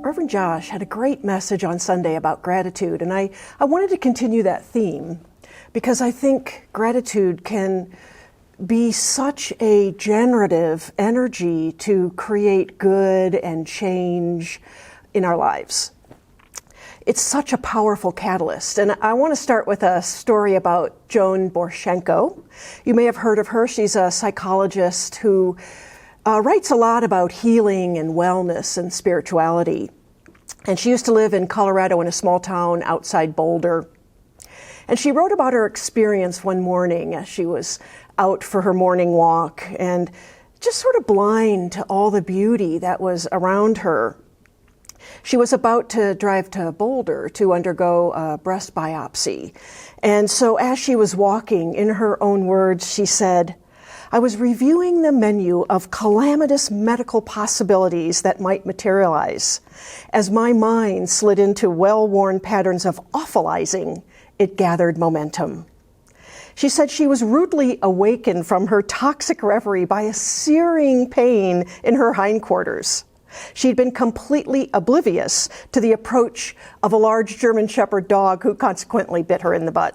Reverend Josh had a great message on Sunday about gratitude, and I wanted to continue that theme because I think gratitude can be such a generative energy to create good and change in our lives. It's such a powerful catalyst, and I want to start with a story about Joan Borshenko. You may have heard of her. She's a psychologist who writes a lot about healing and wellness and spirituality. And she used to live in Colorado in a small town outside Boulder. And she wrote about her experience one morning as she was out for her morning walk and just sort of blind to all the beauty that was around her. She was about to drive to Boulder to undergo a breast biopsy. And so as she was walking, in her own words, she said, "I was reviewing the menu of calamitous medical possibilities that might materialize. As my mind slid into well-worn patterns of awfulizing, it gathered momentum." She said she was rudely awakened from her toxic reverie by a searing pain in her hindquarters. She'd been completely oblivious to the approach of a large German Shepherd dog who consequently bit her in the butt.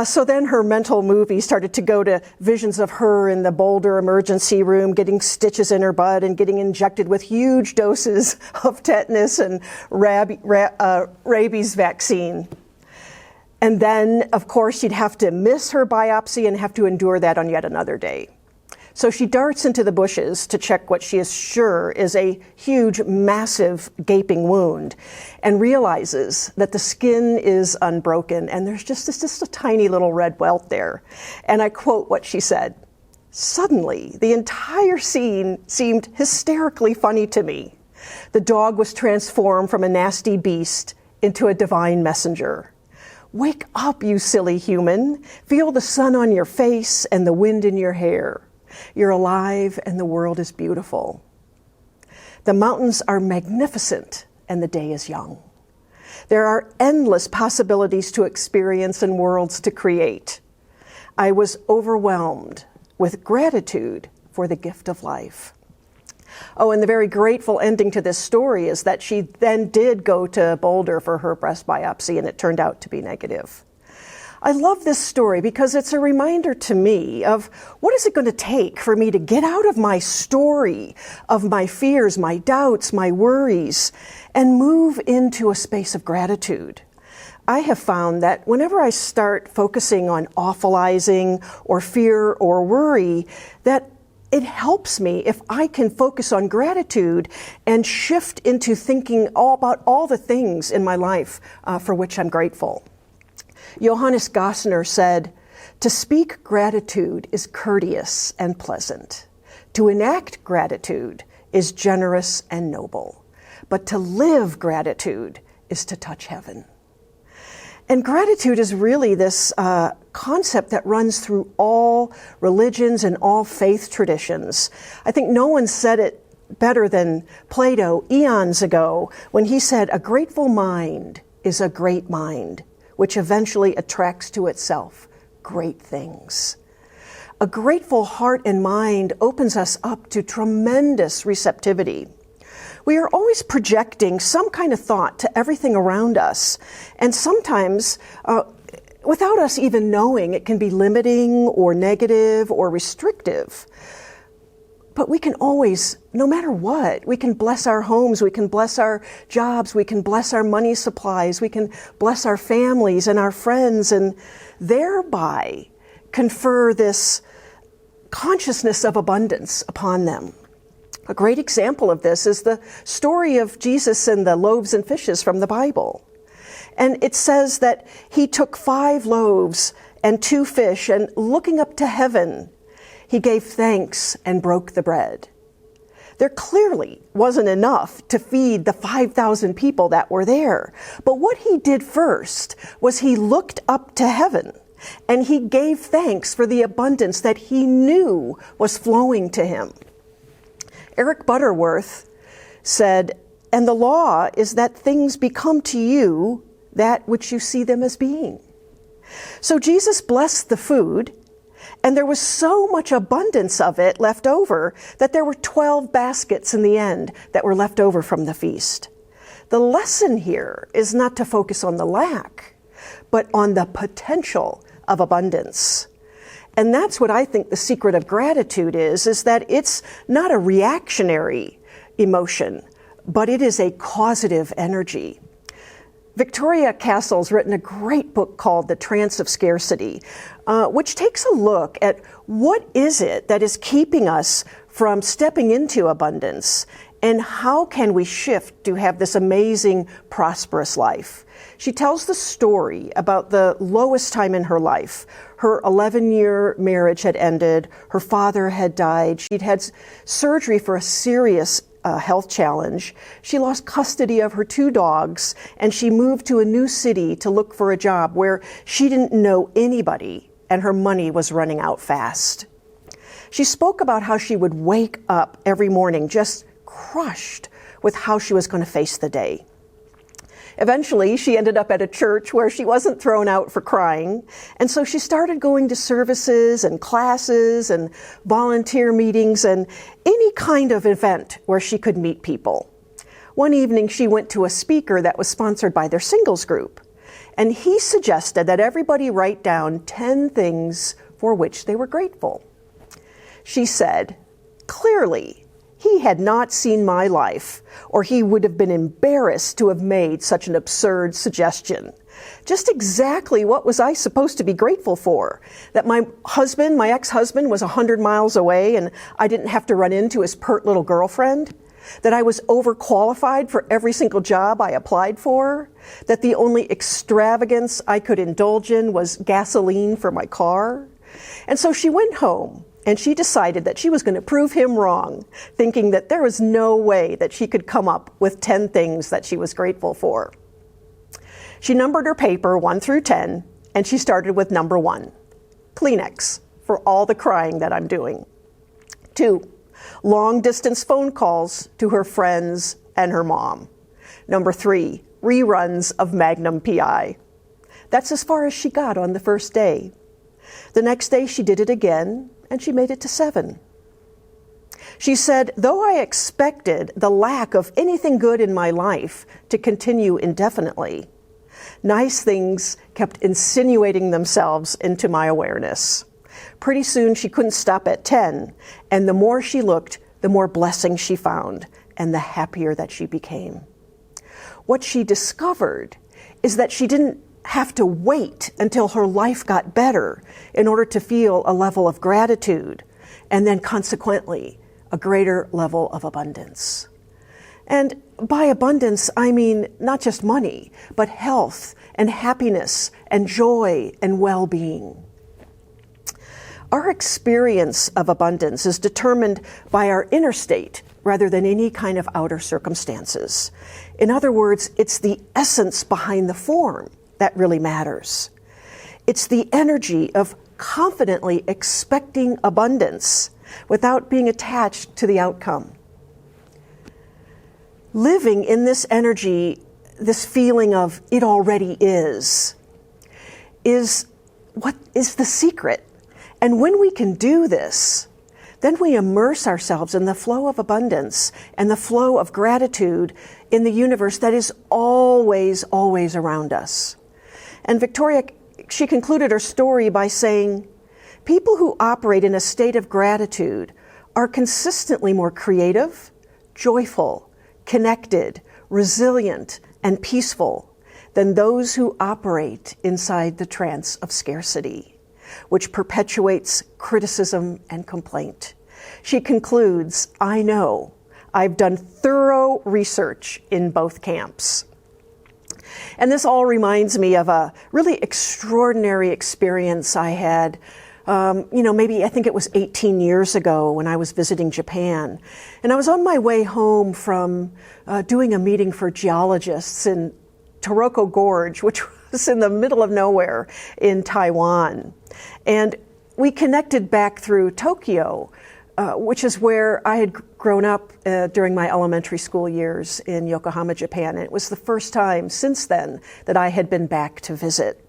So then her mental movie started to go to visions of her in the Boulder emergency room, getting stitches in her butt and getting injected with huge doses of tetanus and rabies vaccine. And then, of course, she'd have to miss her biopsy and have to endure that on yet another day. So she darts into the bushes to check what she is sure is a huge, massive, gaping wound and realizes that the skin is unbroken and there's just a tiny little red welt there. And I quote what she said, "Suddenly, the entire scene seemed hysterically funny to me. The dog was transformed from a nasty beast into a divine messenger. Wake up, you silly human. Feel the sun on your face and the wind in your hair. You're alive and the world is beautiful. The mountains are magnificent and the day is young. There are endless possibilities to experience and worlds to create. I was overwhelmed with gratitude for the gift of life." Oh, and the very grateful ending to this story is that she then did go to Boulder for her breast biopsy and it turned out to be negative. I love this story because it's a reminder to me of what is it going to take for me to get out of my story of my fears, my doubts, my worries, and move into a space of gratitude. I have found that whenever I start focusing on awfulizing or fear or worry, that it helps me if I can focus on gratitude and shift into thinking all about all the things in my life for which I'm grateful. Johannes Gossner said, "To speak gratitude is courteous and pleasant. To enact gratitude is generous and noble. But to live gratitude is to touch heaven." And gratitude is really this concept that runs through all religions and all faith traditions. I think no one said it better than Plato eons ago when he said, "A grateful mind is a great mind, which eventually attracts to itself great things." A grateful heart and mind opens us up to tremendous receptivity. We are always projecting some kind of thought to everything around us, and sometimes, without us even knowing, it can be limiting or negative or restrictive. But we can always, no matter what, we can bless our homes, we can bless our jobs, we can bless our money supplies, we can bless our families and our friends, and thereby confer this consciousness of abundance upon them. A great example of this is the story of Jesus and the loaves and fishes from the Bible. And it says that he took 5 loaves and 2 fish, and looking up to heaven, he gave thanks and broke the bread. There clearly wasn't enough to feed the 5,000 people that were there. But what he did first was he looked up to heaven and he gave thanks for the abundance that he knew was flowing to him. Eric Butterworth said, "And the law is that things become to you that which you see them as being." So Jesus blessed the food, And there was so much abundance of it left over that there were 12 baskets in the end that were left over from the feast. The lesson here is not to focus on the lack, but on the potential of abundance. And that's what I think the secret of gratitude is that it's not a reactionary emotion, but it is a causative energy. Victoria Castle's written a great book called The Trance of Scarcity, which takes a look at what is it that is keeping us from stepping into abundance, and how can we shift to have this amazing, prosperous life. She tells the story about the lowest time in her life. Her 11-year marriage had ended. Her father had died. She'd had surgery for a serious health challenge. She lost custody of her 2 dogs, and she moved to a new city to look for a job where she didn't know anybody, and her money was running out fast. She spoke about how she would wake up every morning just crushed with how she was going to face the day. Eventually, she ended up at a church where she wasn't thrown out for crying, and so she started going to services and classes and volunteer meetings and any kind of event where she could meet people. One evening, she went to a speaker that was sponsored by their singles group, and he suggested that everybody write down 10 things for which they were grateful. She said, "Clearly, he had not seen my life, or he would have been embarrassed to have made such an absurd suggestion. Just exactly what was I supposed to be grateful for? That my ex-husband, was 100 miles away and I didn't have to run into his pert little girlfriend? That I was overqualified for every single job I applied for? That the only extravagance I could indulge in was gasoline for my car?" And so she went home, and she decided that she was going to prove him wrong, thinking that there was no way that she could come up with 10 things that she was grateful for. She numbered her paper 1 through 10, and she started with number 1, Kleenex, for all the crying that I'm doing. 2, long-distance phone calls to her friends and her mom. Number 3, reruns of Magnum PI. That's as far as she got on the first day. The next day she did it again, and she made it to 7. She said, "Though I expected the lack of anything good in my life to continue indefinitely, nice things kept insinuating themselves into my awareness. Pretty soon she couldn't stop at 10, and the more she looked, the more blessings she found, and the happier that she became." What she discovered is that she didn't have to wait until her life got better in order to feel a level of gratitude, and then consequently a greater level of abundance. And by abundance, I mean not just money, but health and happiness and joy and well-being. Our experience of abundance is determined by our inner state rather than any kind of outer circumstances. In other words, it's the essence behind the form that really matters. It's the energy of confidently expecting abundance without being attached to the outcome. Living in this energy, this feeling of it already is what is the secret. And when we can do this, then we immerse ourselves in the flow of abundance and the flow of gratitude in the universe that is always, always around us. And Victoria, she concluded her story by saying, "People who operate in a state of gratitude are consistently more creative, joyful, connected, resilient, and peaceful than those who operate inside the trance of scarcity, which perpetuates criticism and complaint." She concludes, "I know. I've done thorough research in both camps." And this all reminds me of a really extraordinary experience I had, maybe I think it was 18 years ago when I was visiting Japan. And I was on my way home from doing a meeting for geologists in Taroko Gorge, which was in the middle of nowhere in Taiwan. And we connected back through Tokyo, which is where I had grown up during my elementary school years in Yokohama, Japan. And it was the first time since then that I had been back to visit.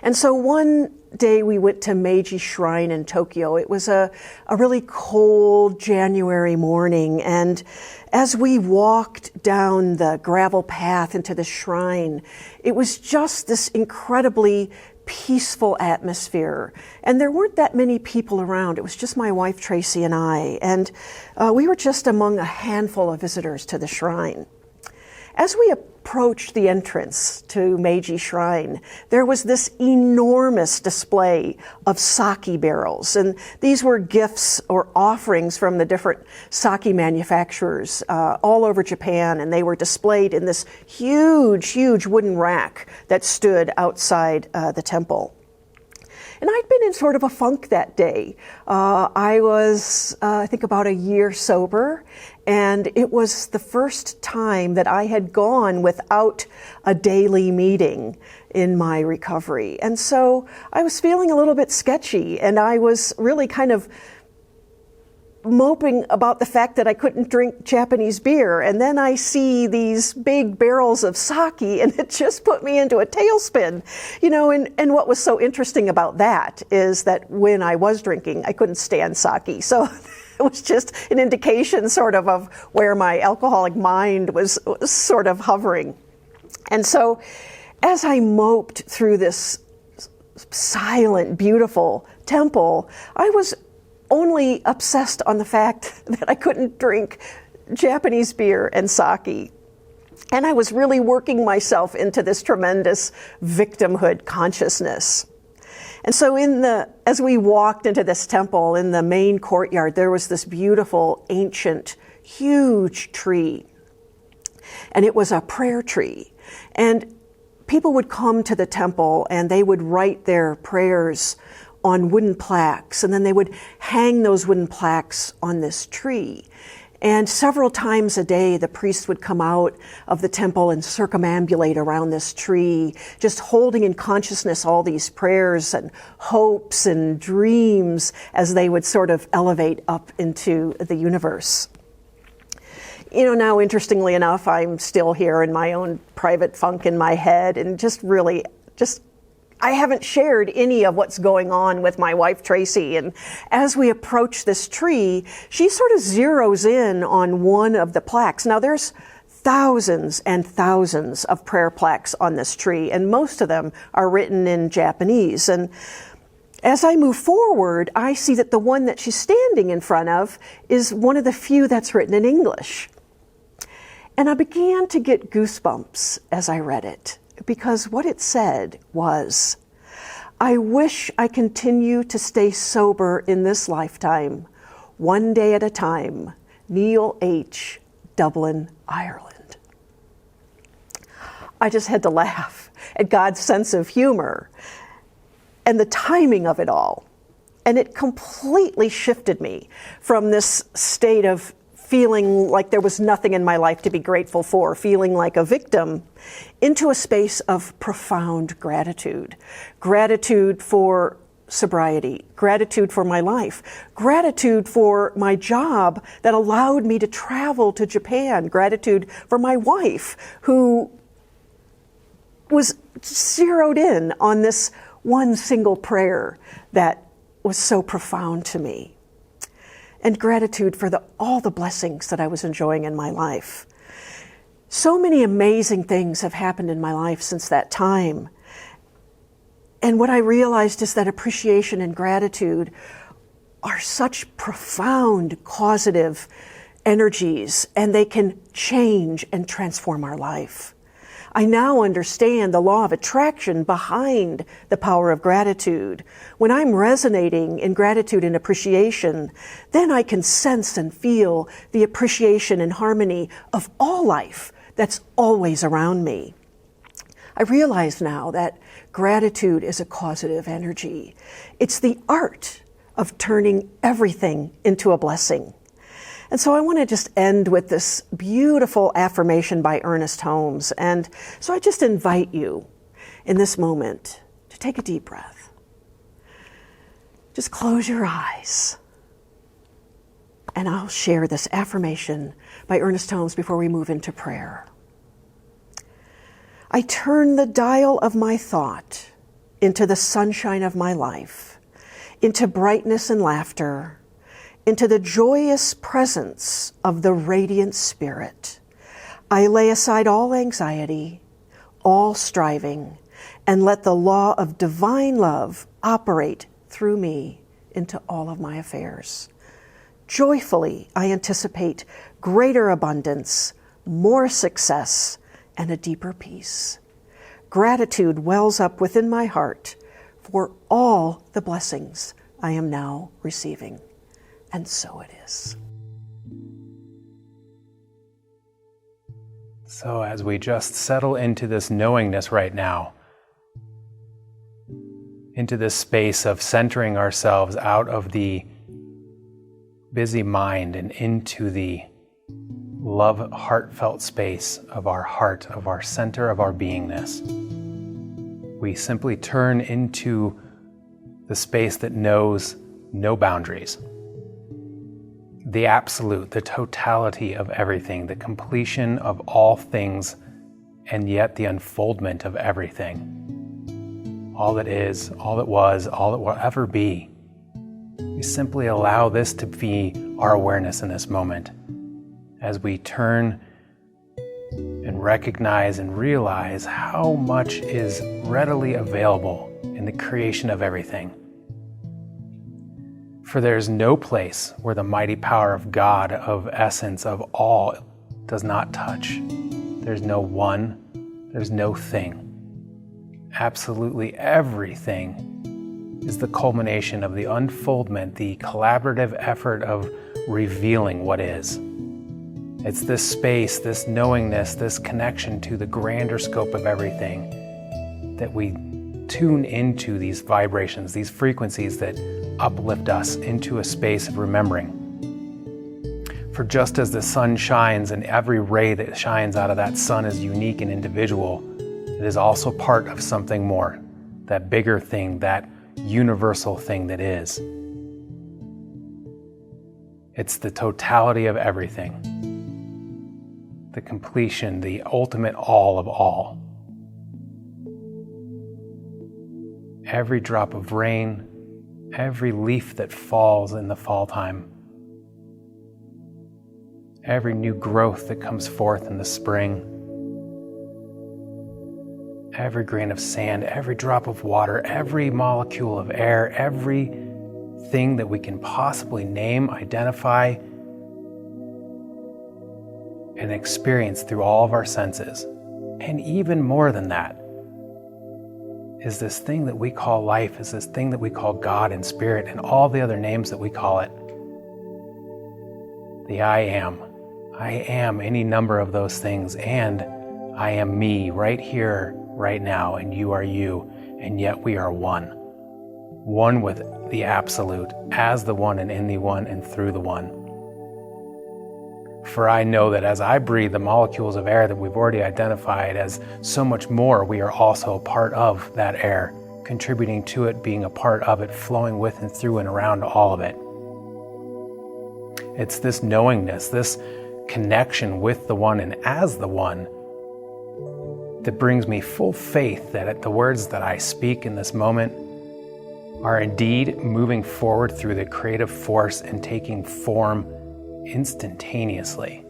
And so one day we went to Meiji Shrine in Tokyo. It was a really cold January morning, and as we walked down the gravel path into the shrine, it was just this incredibly peaceful atmosphere. And there weren't that many people around. It was just my wife, Tracy, and I. And we were just among a handful of visitors to the shrine. As we approached the entrance to Meiji Shrine, there was this enormous display of sake barrels. And these were gifts or offerings from the different sake manufacturers all over Japan. And they were displayed in this huge, huge wooden rack that stood outside the temple. And I'd been in sort of a funk that day. I was, I think, about a year sober, and it was the first time that I had gone without a daily meeting in my recovery. And so I was feeling a little bit sketchy, and I was really kind of moping about the fact that I couldn't drink Japanese beer. And then I see these big barrels of sake, and it just put me into a tailspin. You know, and what was so interesting about that is that when I was drinking, I couldn't stand sake. So it was just an indication sort of where my alcoholic mind was sort of hovering. And so as I moped through this silent, beautiful temple, I was only obsessed on the fact that I couldn't drink Japanese beer and sake. And I was really working myself into this tremendous victimhood consciousness. And so as we walked into this temple, in the main courtyard, there was this beautiful, ancient, huge tree. And it was a prayer tree. And people would come to the temple and they would write their prayers on wooden plaques, and then they would hang those wooden plaques on this tree. And several times a day, the priest would come out of the temple and circumambulate around this tree, just holding in consciousness all these prayers and hopes and dreams as they would sort of elevate up into the universe. You know, now, interestingly enough, I'm still here in my own private funk in my head, and I haven't shared any of what's going on with my wife, Tracy. And as we approach this tree, she sort of zeroes in on one of the plaques. Now, there's thousands and thousands of prayer plaques on this tree, and most of them are written in Japanese. And as I move forward, I see that the one that she's standing in front of is one of the few that's written in English. And I began to get goosebumps as I read it, because what it said was, "I wish I continue to stay sober in this lifetime, one day at a time. Neil H., Dublin, Ireland." I just had to laugh at God's sense of humor and the timing of it all. And it completely shifted me from this state of feeling like there was nothing in my life to be grateful for, feeling like a victim, into a space of profound gratitude. Gratitude for sobriety, gratitude for my life, gratitude for my job that allowed me to travel to Japan, gratitude for my wife who was zeroed in on this one single prayer that was so profound to me. And gratitude for all the blessings that I was enjoying in my life. So many amazing things have happened in my life since that time. And what I realized is that appreciation and gratitude are such profound causative energies, and they can change and transform our life. I now understand the law of attraction behind the power of gratitude. When I'm resonating in gratitude and appreciation, then I can sense and feel the appreciation and harmony of all life that's always around me. I realize now that gratitude is a causative energy. It's the art of turning everything into a blessing. And so I want to just end with this beautiful affirmation by Ernest Holmes. And so I just invite you in this moment to take a deep breath. Just close your eyes. And I'll share this affirmation by Ernest Holmes before we move into prayer. I turn the dial of my thought into the sunshine of my life, into brightness and laughter, into the joyous presence of the radiant Spirit. I lay aside all anxiety, all striving, and let the law of divine love operate through me into all of my affairs. Joyfully, I anticipate greater abundance, more success, and a deeper peace. Gratitude wells up within my heart for all the blessings I am now receiving. And so it is. So as we just settle into this knowingness right now, into this space of centering ourselves out of the busy mind and into the love, heartfelt space of our heart, of our center of our beingness, we simply turn into the space that knows no boundaries. The absolute, the totality of everything, the completion of all things, and yet the unfoldment of everything. All that is, all that was, all that will ever be. We simply allow this to be our awareness in this moment as we turn and recognize and realize how much is readily available in the creation of everything. For there is no place where the mighty power of God, of essence, of all, does not touch. There's no one, there's no thing. Absolutely everything is the culmination of the unfoldment, the collaborative effort of revealing what is. It's this space, this knowingness, this connection to the grander scope of everything that we tune into these vibrations, these frequencies that uplift us into a space of remembering. For just as the sun shines and every ray that shines out of that sun is unique and individual, it is also part of something more, that bigger thing, that universal thing that is. It's the totality of everything, the completion, the ultimate all of all. Every drop of rain, every leaf that falls in the fall time, every new growth that comes forth in the spring, every grain of sand, every drop of water, every molecule of air, everything that we can possibly name, identify, and experience through all of our senses. And even more than that is this thing that we call life, is this thing that we call God and Spirit, and all the other names that we call it. The I am. I am any number of those things, and I am me right here, right now, and you are you, and yet we are one. One with the absolute, as the one and in the one and through the one. For I know that as I breathe the molecules of air that we've already identified as so much more, we are also a part of that air, contributing to it, being a part of it, flowing with and through and around all of it. It's this knowingness, this connection with the one and as the one that brings me full faith that the words that I speak in this moment are indeed moving forward through the creative force and taking form instantaneously.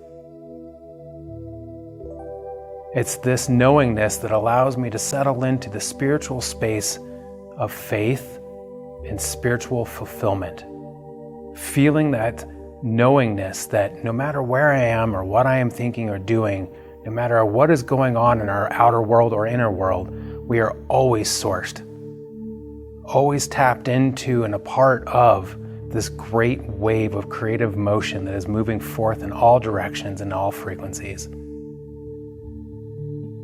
It's this knowingness that allows me to settle into the spiritual space of faith and spiritual fulfillment. Feeling that knowingness that no matter where I am or what I am thinking or doing, no matter what is going on in our outer world or inner world, we are always sourced, always tapped into and a part of this great wave of creative motion that is moving forth in all directions and all frequencies.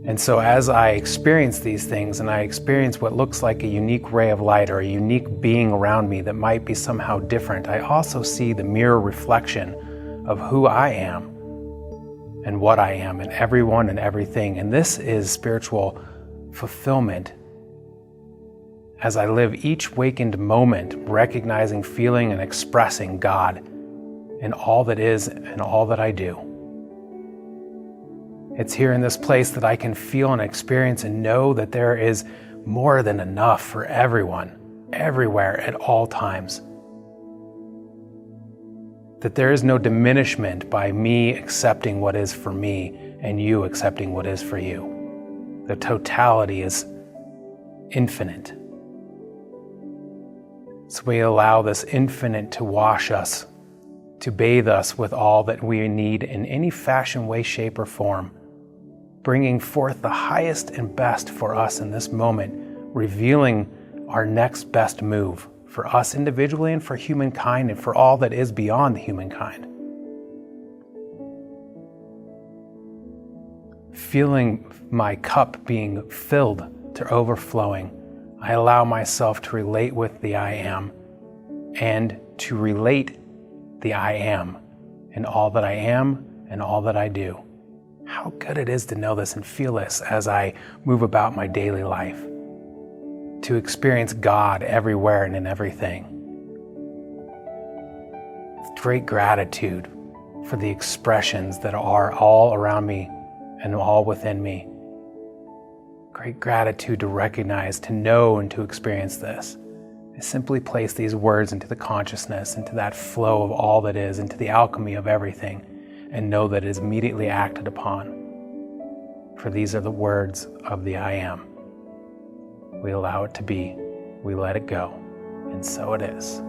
And so as I experience these things and I experience what looks like a unique ray of light or a unique being around me that might be somehow different, I also see the mirror reflection of who I am and what I am and everyone and everything. And this is spiritual fulfillment as I live each wakened moment, recognizing, feeling, and expressing God in all that is and all that I do. It's here in this place that I can feel and experience and know that there is more than enough for everyone, everywhere, at all times. That there is no diminishment by me accepting what is for me and you accepting what is for you. The totality is infinite. So we allow this infinite to wash us, to bathe us with all that we need in any fashion, way, shape, or form, bringing forth the highest and best for us in this moment, revealing our next best move for us individually and for humankind and for all that is beyond humankind. Feeling my cup being filled to overflowing, I allow myself to relate with the I am and to relate the I am in all that I am and all that I do. How good it is to know this and feel this as I move about my daily life, to experience God everywhere and in everything. With great gratitude for the expressions that are all around me and all within me. Great gratitude to recognize, to know, and to experience this. I simply place these words into the consciousness, into that flow of all that is, into the alchemy of everything, and know that it is immediately acted upon. For these are the words of the I am. We allow it to be, we let it go, and so it is.